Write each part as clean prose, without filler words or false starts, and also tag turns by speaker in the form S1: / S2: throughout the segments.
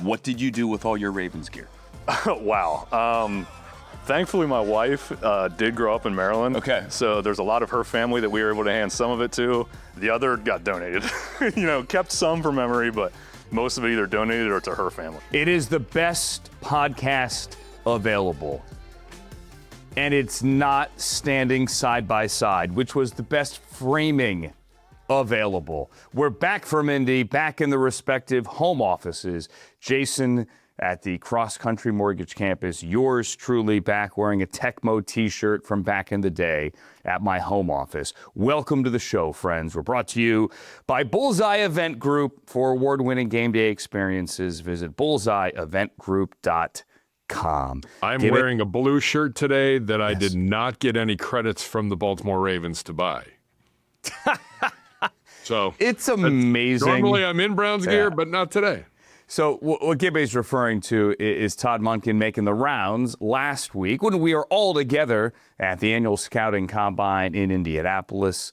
S1: What did you do with all your Ravens gear?
S2: Wow. Thankfully, my wife did grow up in Maryland.
S1: Okay.
S2: So there's a lot of her family that we were able to hand some of it to. The other got donated. Kept some for memory, but most of it either donated or to her family.
S3: It is the best podcast available. And it's not standing side by side, which was the best framing available. We're back from Indy, back in the respective home offices. Jason at the Cross Country Mortgage Campus, yours truly back wearing a Tecmo t-shirt from back in the day at my home office. Welcome to the show, friends. We're brought to you by Bullseye Event Group. For award-winning game day experiences, visit bullseyeeventgroup.com.
S4: I'm wearing a blue shirt today that I did not get any credits from the Baltimore Ravens to buy. So
S3: it's amazing.
S4: Normally I'm in Browns gear, but not today.
S3: So what Gibby is referring to is Todd Monkin making the rounds last week when we were all together at the annual scouting combine in Indianapolis,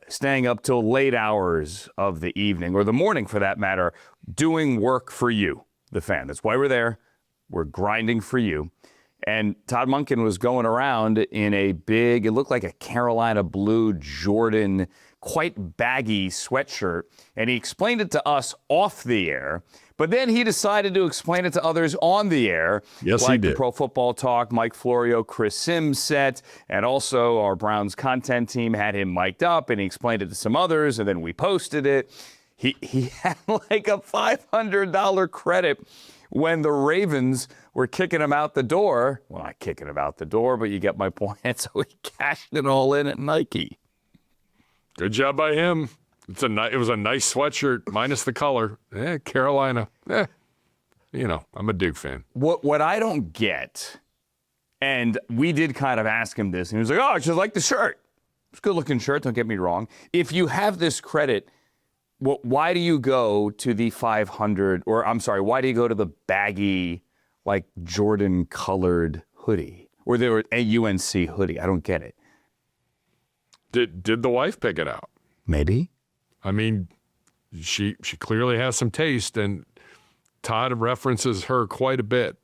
S3: staying up till late hours of the evening, or the morning for that matter, doing work for you, the fan. That's why we're there. We're grinding for you. And Todd Monkin was going around in a big, it looked like a Carolina blue Jordan, quite baggy sweatshirt, and he explained it to us off the air, but then he decided to explain it to others on the air.
S4: Yes,
S3: like
S4: he did.
S3: The Pro Football Talk, Mike Florio, Chris Sims set, and also our Browns content team had him mic'd up, and he explained it to some others, and then we posted it. He had like a $500 credit when the Ravens were kicking him out the door. Well, not kicking him out the door, but you get my point. And so he cashed it all in at Nike.
S4: Good job by him. It was a nice sweatshirt, minus the color. Carolina. I'm a Duke fan.
S3: What I don't get, and we did kind of ask him this, and he was like, oh, I just like the shirt. It's a good-looking shirt, don't get me wrong. If you have this credit, why do you go to the 500, or I'm sorry, why do you go to the baggy, like Jordan-colored hoodie? Or they were a UNC hoodie. I don't get it.
S4: Did the wife pick it out?
S3: Maybe.
S4: I mean, she clearly has some taste, and Todd references her quite a bit.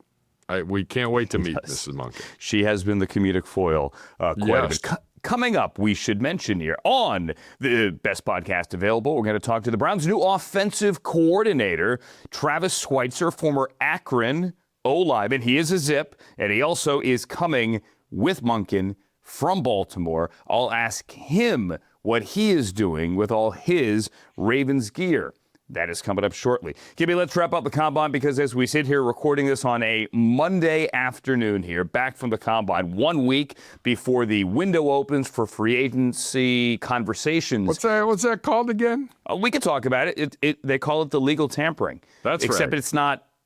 S4: We can't wait to meet Mrs. Monkin.
S3: She has been the comedic foil quite a bit. Coming up, we should mention here on the best podcast available, we're going to talk to the Browns' new offensive coordinator, Travis Switzer, former Akron O-lineman. He is a Zip, and he also is coming with Monkin from Baltimore. I'll ask him what he is doing with all his Ravens gear. That is coming up shortly. Gibby, let's wrap up the Combine, because as we sit here recording this on a Monday afternoon here, back from the Combine, 1 week before the window opens for free agency conversations.
S4: What's that called again?
S3: We could talk about it. They call it the legal tampering.
S4: That's right.
S3: Except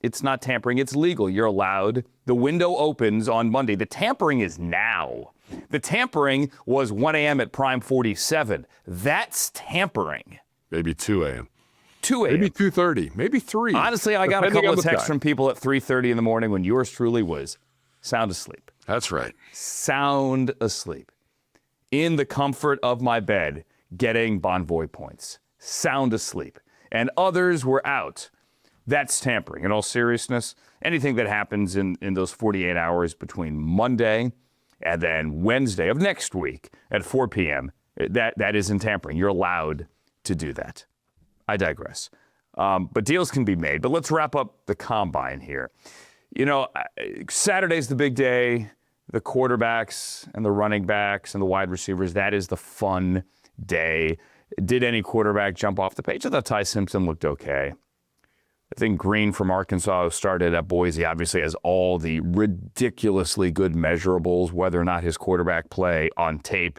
S3: it's not tampering. It's legal. You're allowed. The window opens on Monday. The tampering is now. The tampering was 1 a.m. at Prime 47. That's tampering.
S4: Maybe 2 a.m.
S3: 2 a.m.
S4: Maybe 2:30. Maybe 3.
S3: Honestly, I got a couple of texts from people at 3:30 in the morning when yours truly was sound asleep.
S4: That's right.
S3: Sound asleep. In the comfort of my bed, getting Bonvoy points. Sound asleep. And others were out. That's tampering. In all seriousness, anything that happens in those 48 hours between Monday and then Wednesday of next week at 4 p.m., that isn't tampering. You're allowed to do that. I digress. But deals can be made. But let's wrap up the Combine here. Saturday's the big day. The quarterbacks and the running backs and the wide receivers, that is the fun day. Did any quarterback jump off the page? I thought Ty Simpson looked okay. I think Green from Arkansas, who started at Boise, obviously has all the ridiculously good measurables. Whether or not his quarterback play on tape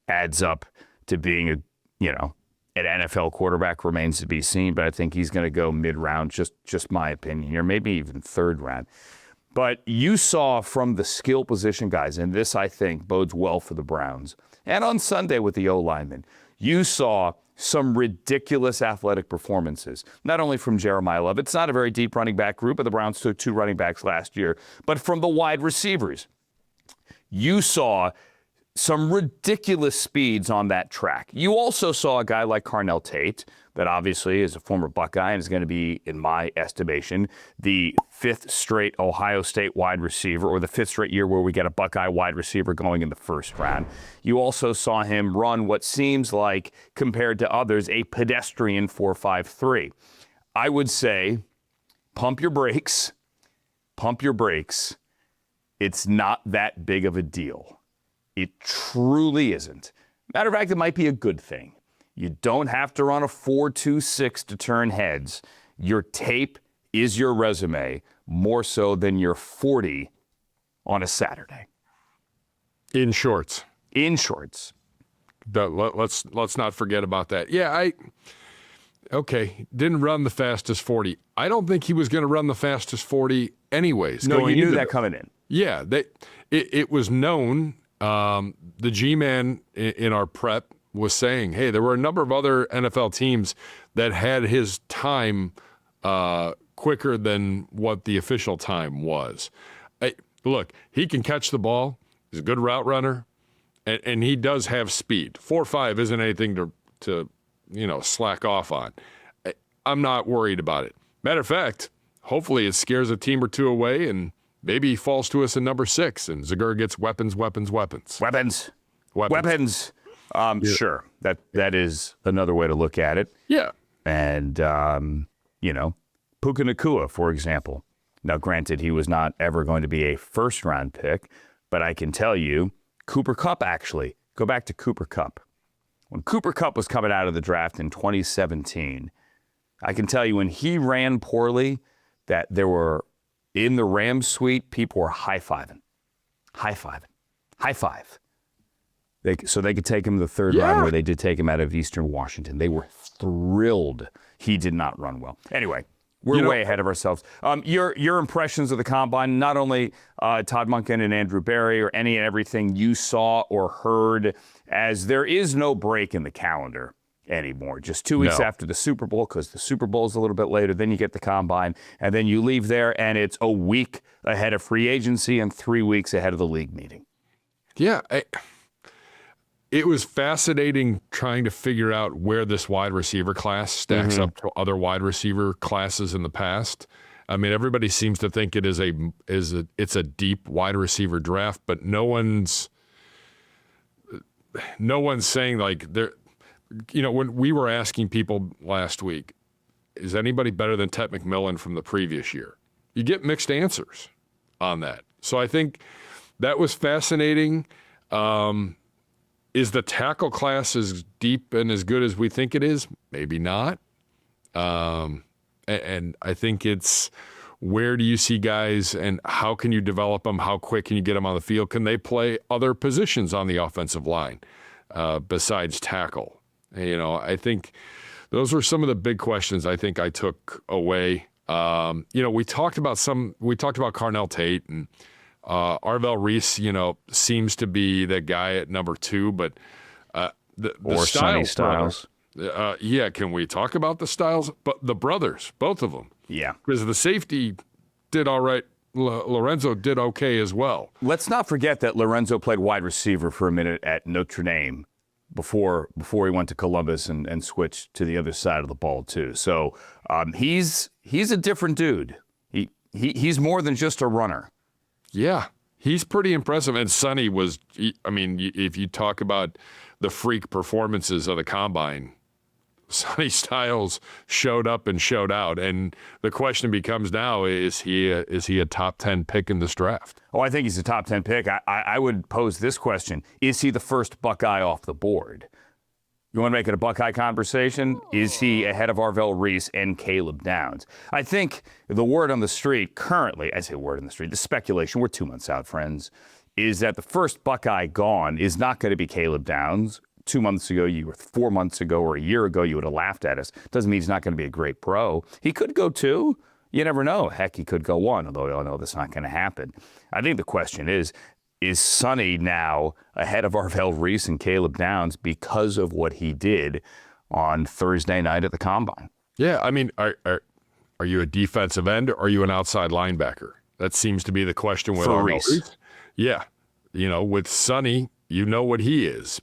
S3: adds up to being an NFL quarterback remains to be seen, but I think he's going to go mid-round, just my opinion here, maybe even third round. But you saw from the skill position guys, and this, I think, bodes well for the Browns. And on Sunday with the O-linemen, you saw some ridiculous athletic performances, not only from Jeremiah Love. It's not a very deep running back group, but the Browns took 2 running backs last year, but from the wide receivers. You saw some ridiculous speeds on that track. You also saw a guy like Carnell Tate, that obviously is a former Buckeye and is going to be, in my estimation, the 5th straight Ohio State wide receiver, or the 5th straight year where we get a Buckeye wide receiver going in the first round. You also saw him run what seems like, compared to others, a pedestrian 4.53. I would say, pump your brakes. Pump your brakes. It's not that big of a deal. It truly isn't. Matter of fact, it might be a good thing. You don't have to run a 4.26 to turn heads. Your tape is your resume, more so than your 40 on a Saturday.
S4: In shorts.
S3: In shorts.
S4: Let's not forget about that. Yeah, didn't run the fastest 40. I don't think he was going to run the fastest 40 anyways.
S3: No, you knew that coming in.
S4: Yeah, it was known. The G-Man in our prep was saying, hey, there were a number of other NFL teams that had his time quicker than what the official time was. Look, he can catch the ball. He's a good route runner, and he does have speed. 4.5 isn't anything to slack off on. I'm not worried about it. Matter of fact, hopefully it scares a team or two away, and maybe he falls to us in number 6, and Zagur gets weapons.
S3: Sure, that is another way to look at it.
S4: Yeah.
S3: And, Puka Nacua, for example. Now, granted, he was not ever going to be a first-round pick, but I can tell you, Cooper Kupp, actually, go back to Cooper Kupp. When Cooper Kupp was coming out of the draft in 2017, I can tell you when he ran poorly, that there were, in the Rams suite, people were high-fiving. High five. So they could take him the third round, where they did take him out of Eastern Washington. They were thrilled he did not run well. Anyway, we're way ahead of ourselves. Your impressions of the Combine, not only Todd Monkin and Andrew Berry, or any and everything you saw or heard, as there is no break in the calendar anymore. Just 2 weeks after the Super Bowl, because the Super Bowl is a little bit later, then you get the Combine, and then you leave there, and it's a week ahead of free agency and 3 weeks ahead of the league meeting.
S4: Yeah, it was fascinating trying to figure out where this wide receiver class stacks up to other wide receiver classes in the past. I mean, everybody seems to think it's a deep wide receiver draft, but no one's saying like there. When we were asking people last week, is anybody better than Tet McMillan from the previous year? You get mixed answers on that. So I think that was fascinating. Is the tackle class as deep and as good as we think it is? Maybe not. And I think it's, where do you see guys and how can you develop them? How quick can you get them on the field? Can they play other positions on the offensive line besides tackle? I think those were some of the big questions I think I took away. We talked about Carnell Tate, and Arvell Reese, seems to be the guy at number 2, but the
S3: Sonny Styles.
S4: Can we talk about the Styles? But the brothers, both of them.
S3: Yeah.
S4: Because the safety did all right. Lorenzo did okay as well.
S3: Let's not forget that Lorenzo played wide receiver for a minute at Notre Dame before he went to Columbus and switched to the other side of the ball too. So he's a different dude. He's more than just a runner.
S4: Yeah, he's pretty impressive. And Sonny was, if you talk about the freak performances of the Combine, Sonny Styles showed up and showed out. And the question becomes now, is he a top 10 pick in this draft?
S3: Oh, I think he's a top 10 pick. I would pose this question. Is he the first Buckeye off the board? You want to make it a Buckeye conversation? Is he ahead of Arvell Reese and Caleb Downs? I think the word on the street currently, I say word on the street, the speculation, we're 2 months out, friends, is that the first Buckeye gone is not going to be Caleb Downs. 2 months ago, 4 months ago, or a year ago, you would have laughed at us. Doesn't mean he's not going to be a great pro. He could go 2. You never know. Heck, he could go 1, although we all know that's not going to happen. I think the question is Sonny now ahead of Arvell Reese and Caleb Downs because of what he did on Thursday night at the Combine?
S4: Yeah, I mean, are you a defensive end or are you an outside linebacker? That seems to be the question with
S3: For
S4: Arvell
S3: Reese.
S4: Yeah. With Sonny, You know what he is.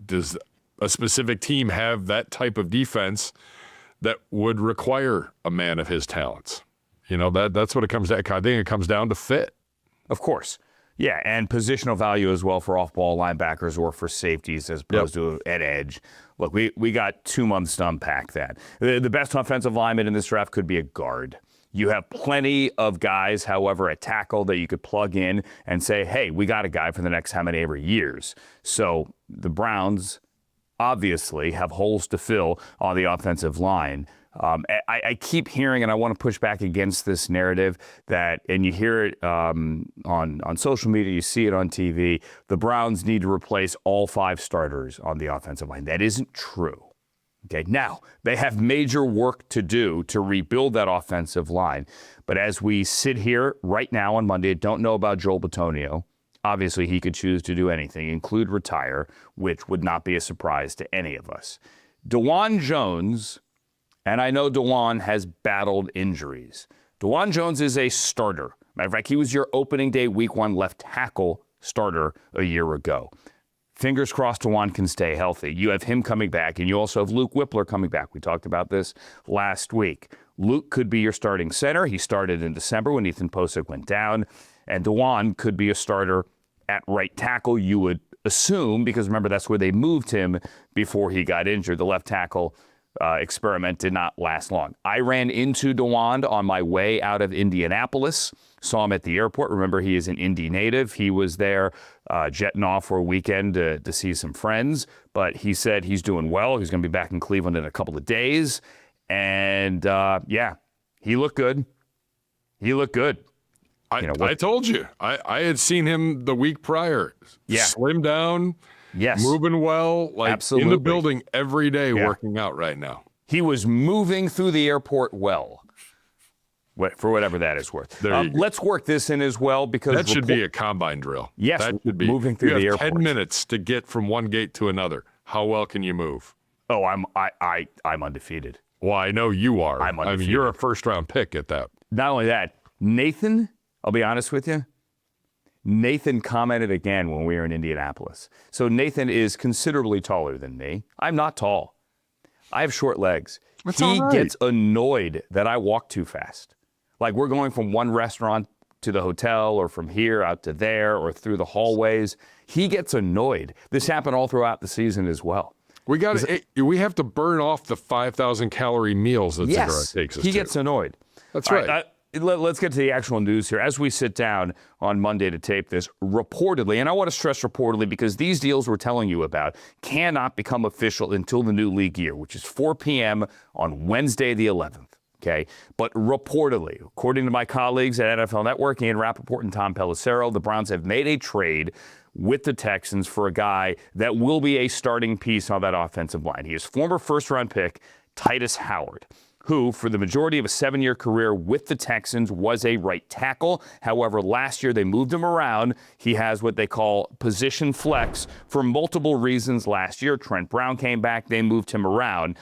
S4: Does a specific team have that type of defense that would require a man of his talents? That's what it comes down. I think it comes down to fit.
S3: Of course. Yeah, and positional value as well for off-ball linebackers or for safeties as opposed to at edge. Look, we got 2 months to unpack that. The best offensive lineman in this draft could be a guard. You have plenty of guys, however, at tackle that you could plug in and say, hey, we got a guy for the next how many ever years. So the Browns obviously have holes to fill on the offensive line. I keep hearing, and I want to push back against this narrative that, and you hear it on social media, you see it on TV, the Browns need to replace all 5 starters on the offensive line. That isn't true. Okay, now, they have major work to do to rebuild that offensive line. But as we sit here right now on Monday, don't know about Joel Bitonio. Obviously, he could choose to do anything, include retire, which would not be a surprise to any of us. DeJuan Jones, and I know DeJuan has battled injuries. DeJuan Jones is a starter. Matter of fact, he was your opening day week 1 left tackle starter a year ago. Fingers crossed DeJuan can stay healthy. You have him coming back, and you also have Luke Whippler coming back. We talked about this last week. Luke could be your starting center. He started in December when Ethan Posick went down. And DeJuan could be a starter at right tackle, you would assume, because remember, that's where they moved him before he got injured. The left tackle experiment did not last long. I ran into DeJuan on my way out of Indianapolis, saw him at the airport. Remember, he is an Indy native. He was there jetting off for a weekend to see some friends, but he said he's doing well. He's going to be back in Cleveland in a couple of days. And he looked good. He looked good.
S4: I told you. I had seen him the week prior.
S3: Yeah.
S4: Slim down.
S3: Yes.
S4: Moving well.
S3: Absolutely.
S4: In the building every day working out right now.
S3: He was moving through the airport well, for whatever that is worth. Let's work this in as well because
S4: that should be a combine drill.
S3: Yes,
S4: that should be
S3: moving through the airport.
S4: 10 minutes to get from one gate to another. How well can you move?
S3: Oh, I'm undefeated.
S4: Well, I know you are.
S3: I'm undefeated.
S4: You're a first-round pick at that.
S3: Not only that, Nathan, I'll be honest with you, Nathan commented again when we were in Indianapolis. So Nathan is considerably taller than me. I'm not tall. I have short legs. He gets annoyed that I walk too fast. Like we're going from one restaurant to the hotel or from here out to there or through the hallways. He gets annoyed. This happened all throughout the season as well.
S4: We have to burn off the 5,000 calorie meals that Zagara takes us to.
S3: He gets annoyed.
S4: That's right.
S3: Let's get to the actual news here. As we sit down on Monday to tape this, reportedly, and I want to stress reportedly because these deals we're telling you about cannot become official until the new league year, which is 4 p.m. on Wednesday the 11th. Okay, but reportedly, according to my colleagues at NFL Network, Ian Rappaport and Tom Pelissero, the Browns have made a trade with the Texans for a guy that will be a starting piece on that offensive line. He is former first-round pick Titus Howard, who, for the majority of a 7-year career with the Texans, was a right tackle. However, last year they moved him around. He has what they call position flex for multiple reasons last year. Trent Brown came back. They moved him around.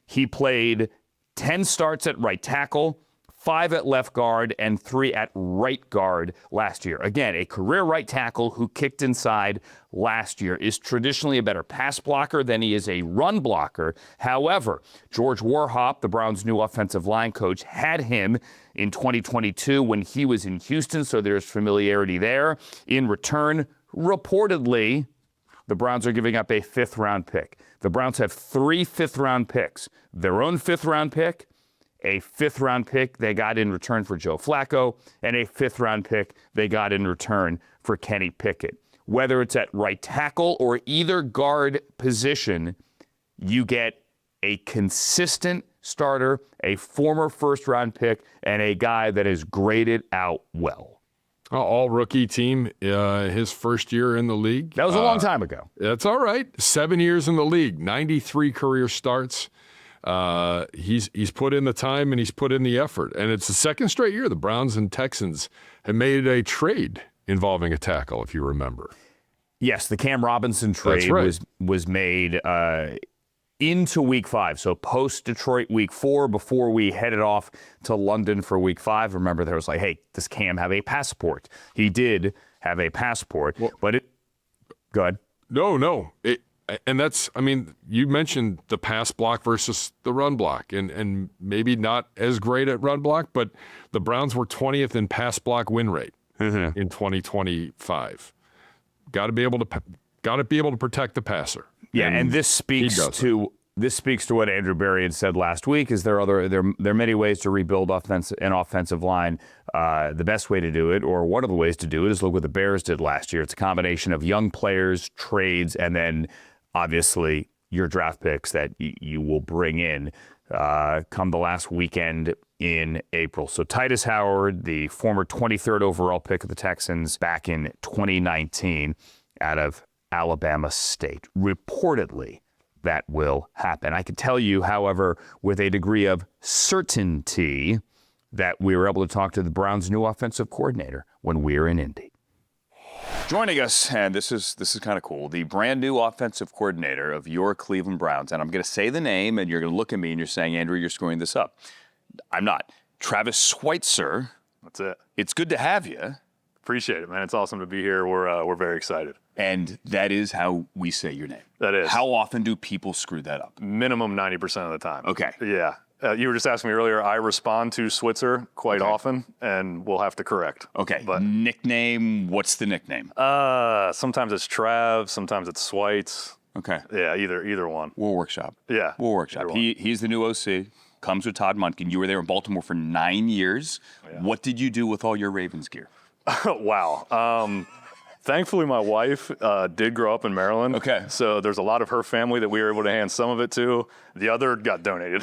S3: He played 10 starts at right tackle, 5 at left guard, and 3 at right guard last year. Again, a career right tackle who kicked inside last year is traditionally a better pass blocker than he is a run blocker. However, George Warhop, the Browns' new offensive line coach, had him in 2022 when he was in Houston, so there's familiarity there. In return, reportedly, the Browns are giving up a 5th-round pick. The Browns have 3 5th-round picks. Their own 5th-round pick, a 5th-round pick they got in return for Joe Flacco, and a 5th-round pick they got in return for Kenny Pickett. Whether it's at right tackle or either guard position, you get a consistent starter, a former first-round pick, and a guy that is graded out well.
S4: All rookie team, his first year in the league.
S3: That was a long time ago.
S4: That's all right. 7 years in the league, 93 career starts. He's put in the time and he's put in the effort. And it's the second straight year the Browns and Texans have made a trade involving a tackle, if you remember.
S3: Yes, the Cam Robinson trade was made into Week 5, so post-Detroit Week 4, before we headed off to London for Week 5. Remember, there was like, hey, does Cam have a passport? He did have a passport, but Go ahead.
S4: No. And that's, I mean, you mentioned the pass block versus the run block, and maybe not as great at run block, but the Browns were 20th in pass block win rate in 2025. Got to be able to protect the passer.
S3: Yeah, and this speaks to what Andrew Berry had said last week. Is there are many ways to rebuild an offensive line. The best way to do it, or one of the ways to do it, is look what the Bears did last year. It's a combination of young players, trades, and then obviously your draft picks that you will bring in come the last weekend in April. So Titus Howard, the former 23rd overall pick of the Texans back in 2019 out of Alabama State. Reportedly, that will happen. I can tell you, however, with a degree of certainty that we were able to talk to the Browns' new offensive coordinator when we were in Indy.
S1: Joining us, and this is kind of cool, the brand new offensive coordinator of your Cleveland Browns. And I'm going to say the name, and you're going to look at me and you're saying, Andrew, you're screwing this up. I'm not. Travis Switzer.
S2: That's it.
S1: It's good to have you.
S2: Appreciate it, man. It's awesome to be here. We're very excited.
S1: And that is how we say your name.
S2: That is.
S1: How often do people screw that up?
S2: Minimum 90% of the time.
S1: Okay.
S2: Yeah. You were just asking me earlier. I respond to Switzer quite often, and we'll have to correct.
S1: Okay.
S2: But
S1: nickname, what's the nickname?
S2: sometimes it's Trav, sometimes it's Swites.
S1: Okay.
S2: Yeah, either one.
S1: We'll workshop.
S2: Yeah.
S1: We'll workshop. He's the new OC. Comes with Todd Monkin. You were there in Baltimore for 9 years. Yeah. What did you do with all your Ravens gear?
S2: Wow. Thankfully, my wife did grow up in Maryland.
S1: Okay.
S2: So there's a lot of her family that we were able to hand some of it to. The other got donated.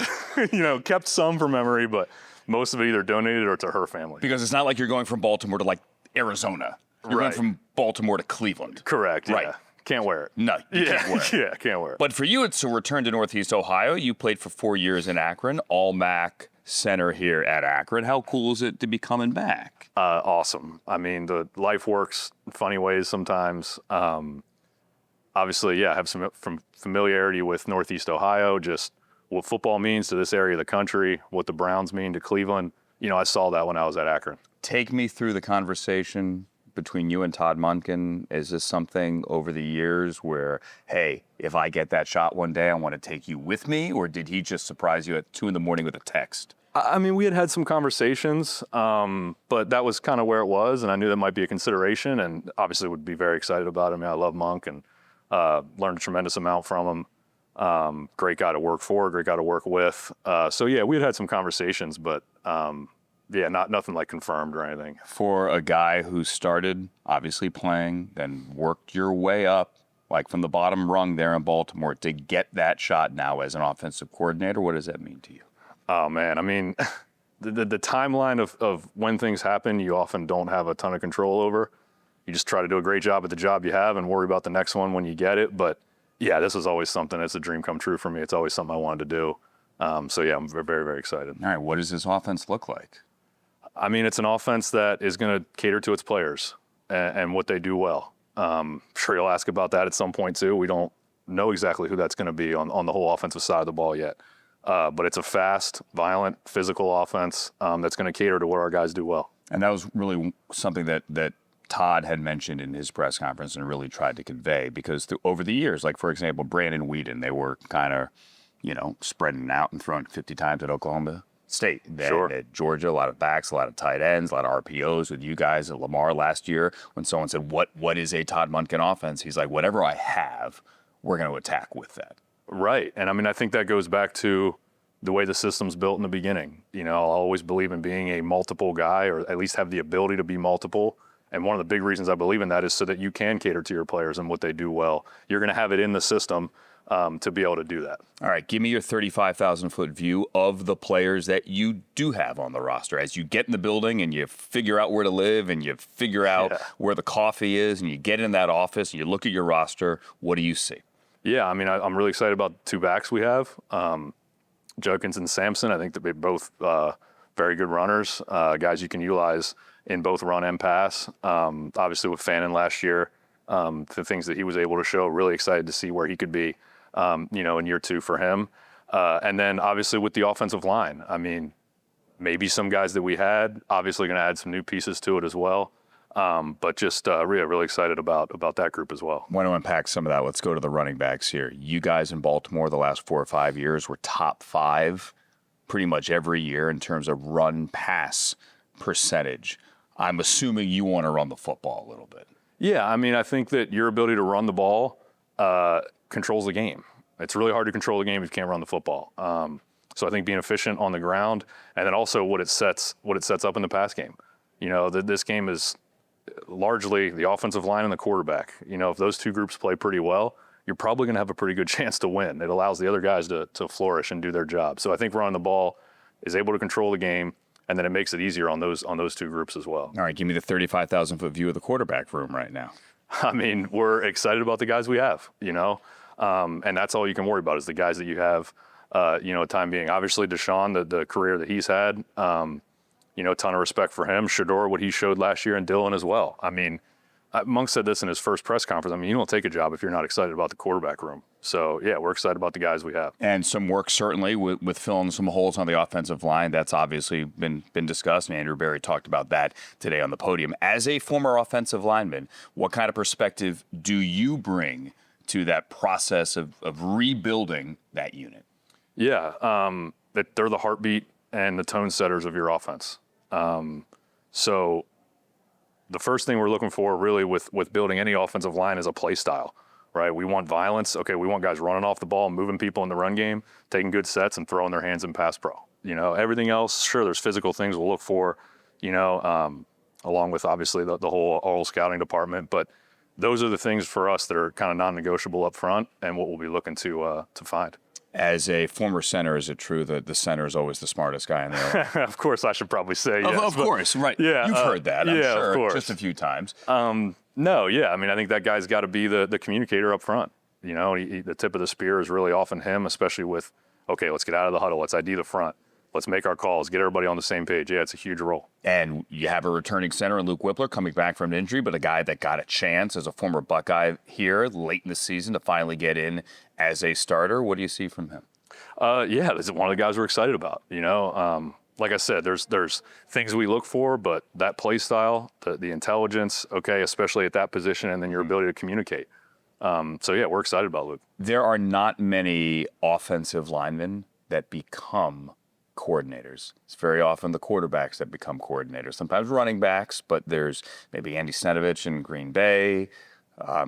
S2: Kept some for memory, but most of it either donated or to her family.
S1: Because it's not like you're going from Baltimore to like Arizona. You're going from Baltimore to Cleveland.
S2: Correct.
S1: Right.
S2: Yeah. Can't wear it.
S1: No, you can't wear it.
S2: Yeah, can't wear it.
S1: But for you, it's a return to Northeast Ohio. You played for 4 years in Akron, all-MAC center here at Akron. How cool is it to be coming back?
S2: Awesome. I mean, the life works in funny ways sometimes. Obviously, I have some familiarity with Northeast Ohio, just what football means to this area of the country, what the Browns mean to Cleveland. I saw that when I was at Akron.
S1: Take me through the conversation between you and Todd Monkin. Is this something over the years where, hey, if I get that shot one day, I want to take you with me? Or did he just surprise you at 2 a.m. with a text?
S2: I mean, we had some conversations, but that was kind of where it was, and I knew that might be a consideration, and obviously would be very excited about it. I mean, I love Monk and learned a tremendous amount from him. Great guy to work for, great guy to work with. So yeah, we had some conversations, but nothing like confirmed or anything.
S1: For a guy who started obviously playing, then worked your way up, like from the bottom rung there in Baltimore, to get that shot now as an offensive coordinator, what does that mean to you?
S2: Oh, man. I mean, the timeline of when things happen, you often don't have a ton of control over. You just try to do a great job at the job you have and worry about the next one when you get it. But, yeah, this is always something. It's a dream come true for me. It's always something I wanted to do. I'm very, very excited.
S1: All right, what does this offense look like?
S2: I mean, it's an offense that is going to cater to its players and what they do well. I'm sure you'll ask about that at some point, too. We don't know exactly who that's going to be on the whole offensive side of the ball yet. But it's a fast, violent, physical offense that's going to cater to what our guys do well.
S1: And that was really something that Todd had mentioned in his press conference and really tried to convey, because over the years, like, for example, Brandon Whedon, they were kind of, spreading out and throwing 50 times at Oklahoma State.
S2: Sure.
S1: At Georgia, a lot of backs, a lot of tight ends, a lot of RPOs with you guys at Lamar last year. When someone said, what is a Todd Monkin offense? He's like, whatever I have, we're going to attack with that.
S2: Right. And I mean, I think that goes back to the way the system's built in the beginning. I'll always believe in being a multiple guy, or at least have the ability to be multiple. And one of the big reasons I believe in that is so that you can cater to your players and what they do well. You're going to have it in the system to be able to do that.
S1: All right, give me your 35,000-foot view of the players that you do have on the roster. As you get in the building and you figure out where to live and you figure out where the coffee is and you get in that office and you look at your roster, what do you see?
S2: Yeah, I mean, I'm really excited about the 2 backs we have. Judkins and Sampson, I think that they're both very good runners, guys you can utilize in both run and pass. Obviously with Fannin last year, the things that he was able to show, really excited to see where he could be, in year 2 for him. And then obviously with the offensive line, I mean, maybe some guys that we had, obviously going to add some new pieces to it as well. But just really excited about that group as well.
S1: Want to unpack some of that. Let's go to the running backs here. You guys in Baltimore the last 4 or 5 years were top 5 pretty much every year in terms of run-pass percentage. I'm assuming you want to run the football a little bit.
S2: Yeah, I mean, I think that your ability to run the ball controls the game. It's really hard to control the game if you can't run the football. So I think being efficient on the ground, and then also what it sets up in the pass game. You know, this game is largely the offensive line and the quarterback. You know, if those two groups play pretty well, you're probably going to have a pretty good chance to win. It allows the other guys to flourish and do their job. So I think running the ball is able to control the game, and then it makes it easier on those two groups as well.
S1: All right, give me the 35,000-foot view of the quarterback room right now.
S2: I mean, we're excited about the guys we have, you know, and that's all you can worry about is the guys that you have, time being. Obviously, Deshaun, the career that he's had, a ton of respect for him. Shador, what he showed last year, and Dylan as well. I mean, Monk said this in his first press conference. I mean, you don't take a job if you're not excited about the quarterback room. So, yeah, we're excited about the guys we have.
S1: And some work certainly with filling some holes on the offensive line. That's obviously been discussed, and Andrew Berry talked about that today on the podium. As a former offensive lineman, what kind of perspective do you bring to that process of rebuilding that unit?
S2: Yeah, that they're the heartbeat and the tone setters of your offense. So the first thing we're looking for really with building any offensive line is a play style, right? We want violence. Okay, we want guys running off the ball, moving people in the run game, taking good sets and throwing their hands in pass pro. You know, everything else, sure, there's physical things we'll look for, along with obviously the whole oral scouting department. But those are the things for us that are kind of non-negotiable up front and what we'll be looking to find.
S1: As a former center, is it true that the center is always the smartest guy in the room?
S2: Of course, I should probably say yes.
S1: Of course, right.
S2: Yeah,
S1: You've heard that, I'm sure,
S2: of course.
S1: just a few times.
S2: No, yeah. I mean, I think that guy's got to be the communicator up front. You know, the tip of the spear is really often him, especially with, okay, let's get out of the huddle. Let's ID the front. Let's make our calls. Get everybody on the same page. Yeah, it's a huge role.
S1: And you have a returning center in Luke Whippler coming back from an injury, but a guy that got a chance as a former Buckeye here late in the season to finally get in as a starter. What do you see from him?
S2: Yeah, this is one of the guys we're excited about. You know, like I said, there's things we look for, but that play style, the intelligence, okay, especially at that position, and then your ability to communicate. So yeah, we're excited about Luke.
S1: There are not many offensive linemen that become coordinators. It's very often the quarterbacks that become coordinators. Sometimes running backs, but there's maybe Andy Snenovich in Green Bay,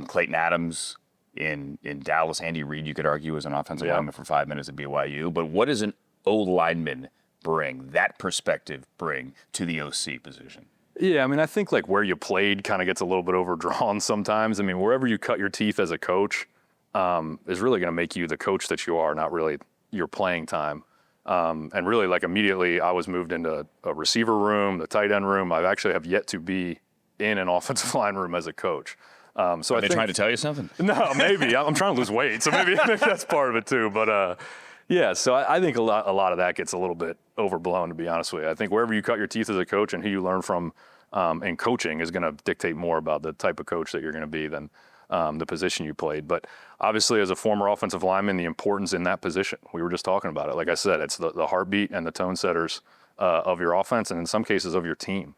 S1: Clayton Adams in Dallas. Andy Reid, you could argue, was an offensive lineman for 5 minutes at BYU. But what does an O-lineman bring, that perspective bring to the OC position?
S2: Yeah, I mean, I think like where you played kind of gets a little bit overdrawn sometimes. I mean, wherever you cut your teeth as a coach is really going to make you the coach that you are, not really your playing time. And really, like immediately, I was moved into a receiver room, the tight end room. I actually have yet to be in an offensive line room as a coach. So
S1: Are they trying to tell you something?
S2: No, maybe. I'm trying to lose weight, so maybe that's part of it too. But yeah, so I think a lot of that gets a little bit overblown, to be honest with you. I think wherever you cut your teeth as a coach and who you learn from in coaching is going to dictate more about the type of coach that you're going to be than the position you played. But obviously, as a former offensive lineman, the importance in that position, we were just talking about it. Like I said, it's the heartbeat and the tone setters of your offense, and in some cases of your team.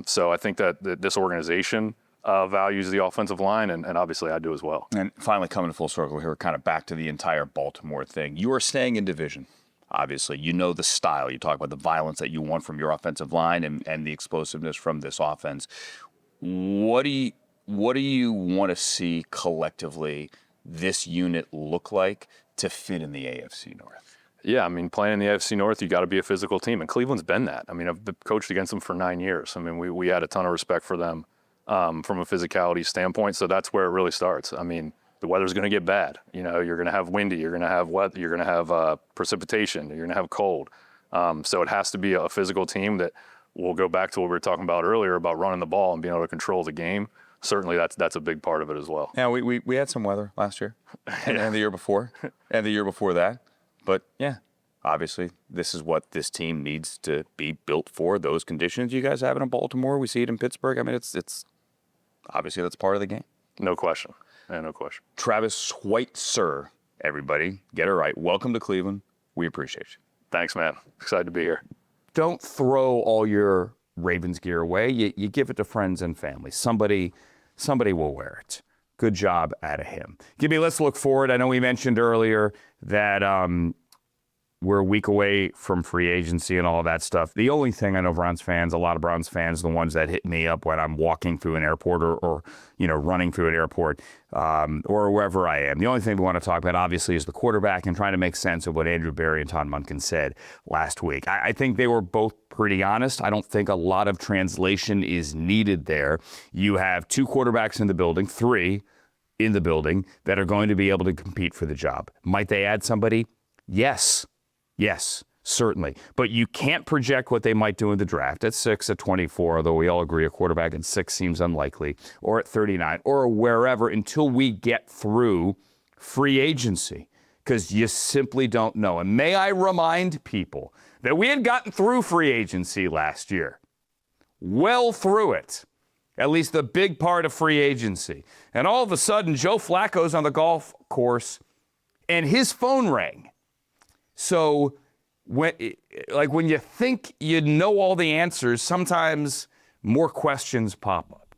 S2: So I think that this organization values the offensive line, and obviously I do as well.
S1: And finally, coming full circle here, kind of back to the entire Baltimore thing. You are staying in division, obviously. You know the style. You talk about the violence that you want from your offensive line and the explosiveness from this offense. What do you want to see collectively this unit look like to fit in the AFC North?
S2: Yeah, I mean, playing in the AFC North, you got to be a physical team, and Cleveland's been that. I mean, I've coached against them for 9 years. I mean, we had a ton of respect for them from a physicality standpoint, so that's where it really starts. I mean, the weather's going to get bad. You know, you're going to have windy, you're going to have wet, you're going to have precipitation, you're going to have cold. So it has to be a physical team that will go back to what we were talking about earlier about running the ball and being able to control the game. Certainly, that's a big part of it as well.
S1: Yeah, we had some weather last year and the year before and the year before that. But yeah, obviously, this is what this team needs to be built for. Those conditions you guys have it in Baltimore, we see it in Pittsburgh. I mean, it's obviously that's part of the game.
S2: No question. Yeah, no question.
S1: Travis Switzer, everybody, get it right. Welcome to Cleveland. We appreciate you.
S2: Thanks, man. Excited to be here.
S3: Don't throw all your Ravens gear away, you give it to friends and family. Somebody will wear it. Good job out of him. Gibby, let's look forward. I know we mentioned earlier that we're a week away from free agency and all of that stuff. The only thing I know Browns fans, a lot of Browns fans, the ones that hit me up when I'm walking through an airport or running through an airport or wherever I am. The only thing we want to talk about, obviously, is the quarterback and trying to make sense of what Andrew Berry and Todd Monkin said last week. I think they were both pretty honest. I don't think a lot of translation is needed there. You have 2 quarterbacks in the building, 3 in the building that are going to be able to compete for the job. Might they add somebody? Yes, certainly. But you can't project what they might do in the draft at 6, at 24, although we all agree a quarterback at 6 seems unlikely, or at 39, or wherever until we get through free agency, because you simply don't know. And may I remind people that we had gotten through free agency last year, well through it, at least the big part of free agency. And all of a sudden, Joe Flacco's on the golf course, and his phone rang. So when you think you know all the answers, sometimes more questions pop up.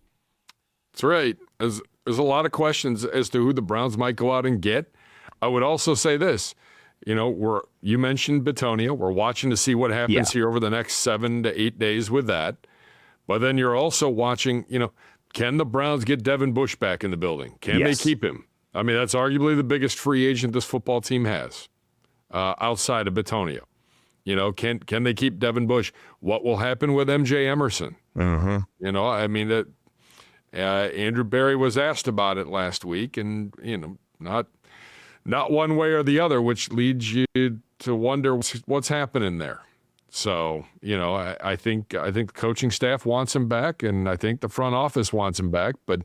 S4: That's right. There's a lot of questions as to who the Browns might go out and get. I would also say this. You mentioned Bitonio. We're watching to see what happens here over the next 7 to 8 days with that. But then you're also watching, can the Browns get Devin Bush back in the building? Can they keep him? I mean, that's arguably the biggest free agent this football team has. Outside of Bitonio. Can they keep Devin Bush? What will happen with MJ Emerson? Andrew Berry was asked about it last week, and not one way or the other, which leads you to wonder what's happening there. So I think the coaching staff wants him back, and I think the front office wants him back. But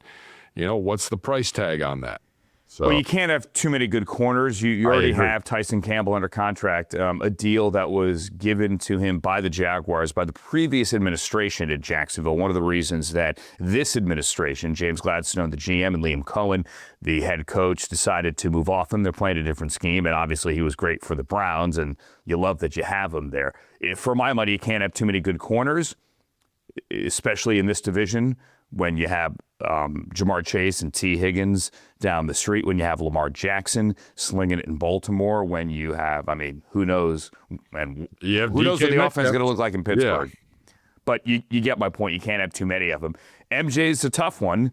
S4: what's the price tag on that? So.
S3: Well, you can't have too many good corners. You already have Tyson Campbell under contract, a deal that was given to him by the Jaguars, by the previous administration at Jacksonville. One of the reasons that this administration, James Gladstone, the GM, and Liam Cohen, the head coach, decided to move off him. They're playing a different scheme, and obviously he was great for the Browns, and you love that you have him there. For my money, you can't have too many good corners, especially in this division, when you have Jamar Chase and T. Higgins down the street, when you have Lamar Jackson slinging it in Baltimore, when you have, who knows, and who knows what the offense is going to look like in Pittsburgh. Yeah. But you get my point. You can't have too many of them. MJ's a tough one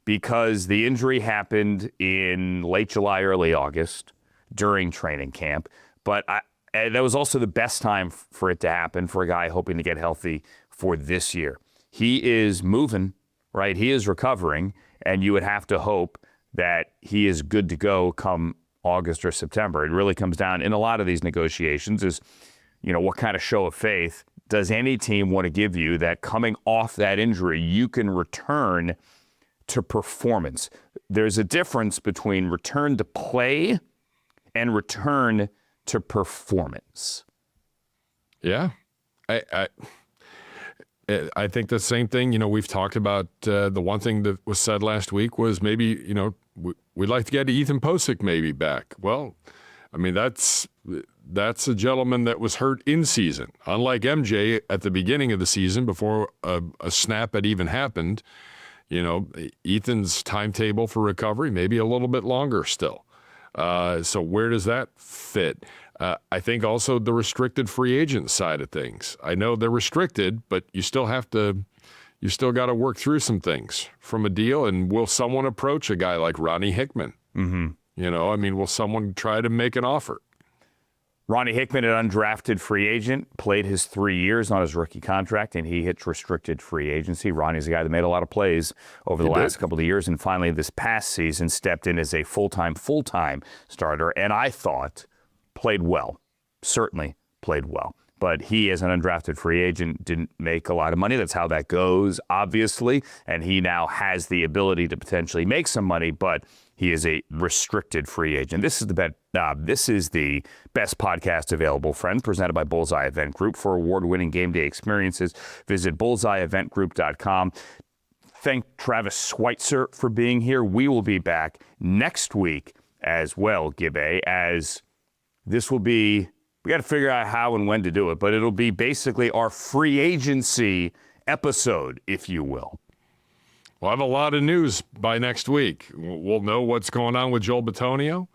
S3: because the injury happened in late July, early August during training camp. But that was also the best time for it to happen for a guy hoping to get healthy for this year. He is moving. Right, he is recovering, and you would have to hope that he is good to go come August or September. It really comes down, in a lot of these negotiations, is, what kind of show of faith does any team want to give you that coming off that injury, you can return to performance? There's a difference between return to play and return to performance.
S4: Yeah, I think the same thing. We've talked about the one thing that was said last week was maybe, we'd like to get Ethan Posick maybe back. Well, that's a gentleman that was hurt in season. Unlike MJ at the beginning of the season before a snap had even happened, Ethan's timetable for recovery may be a little bit longer still. So where does that fit? I think also the restricted free agent side of things. I know they're restricted, but you still got to work through some things from a deal. And will someone approach a guy like Ronnie Hickman? Mm-hmm. Will someone try to make an offer?
S3: Ronnie Hickman, an undrafted free agent, played his 3 years on his rookie contract, and he hits restricted free agency. Ronnie's a guy that made a lot of plays over the last couple of years, and finally this past season stepped in as a full-time starter, and I thought played well, certainly played well. But he, as an undrafted free agent, didn't make a lot of money. That's how that goes, obviously, and he now has the ability to potentially make some money, but he is a restricted free agent. This is the best podcast available, friends, presented by Bullseye Event Group. For award-winning game day experiences, visit bullseyeeventgroup.com. Thank Travis Switzer for being here. We will be back next week as well, Gibbe, as this will be, we got to figure out how and when to do it, but it'll be basically our free agency episode, if you will.
S4: We'll have a lot of news by next week. We'll know what's going on with Joel Bitonio.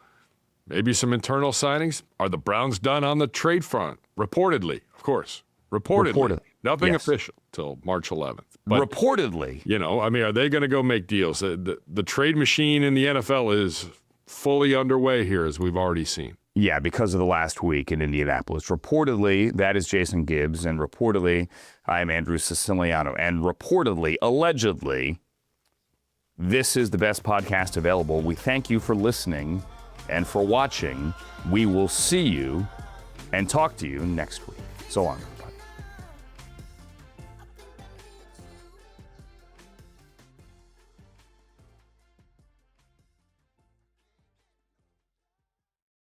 S4: Maybe some internal signings. Are the Browns done on the trade front? Reportedly, of course. Reportedly. Nothing official till March 11th. But,
S3: reportedly.
S4: You know, I mean, are they going to go make deals? The trade machine in the NFL is fully underway here, as we've already seen.
S3: Yeah, because of the last week in Indianapolis. Reportedly, that is Jason Gibbs, and reportedly, I'm Andrew Siciliano. And reportedly, allegedly, this is the best podcast available. We thank you for listening and for watching. We will see you and talk to you next week. So long.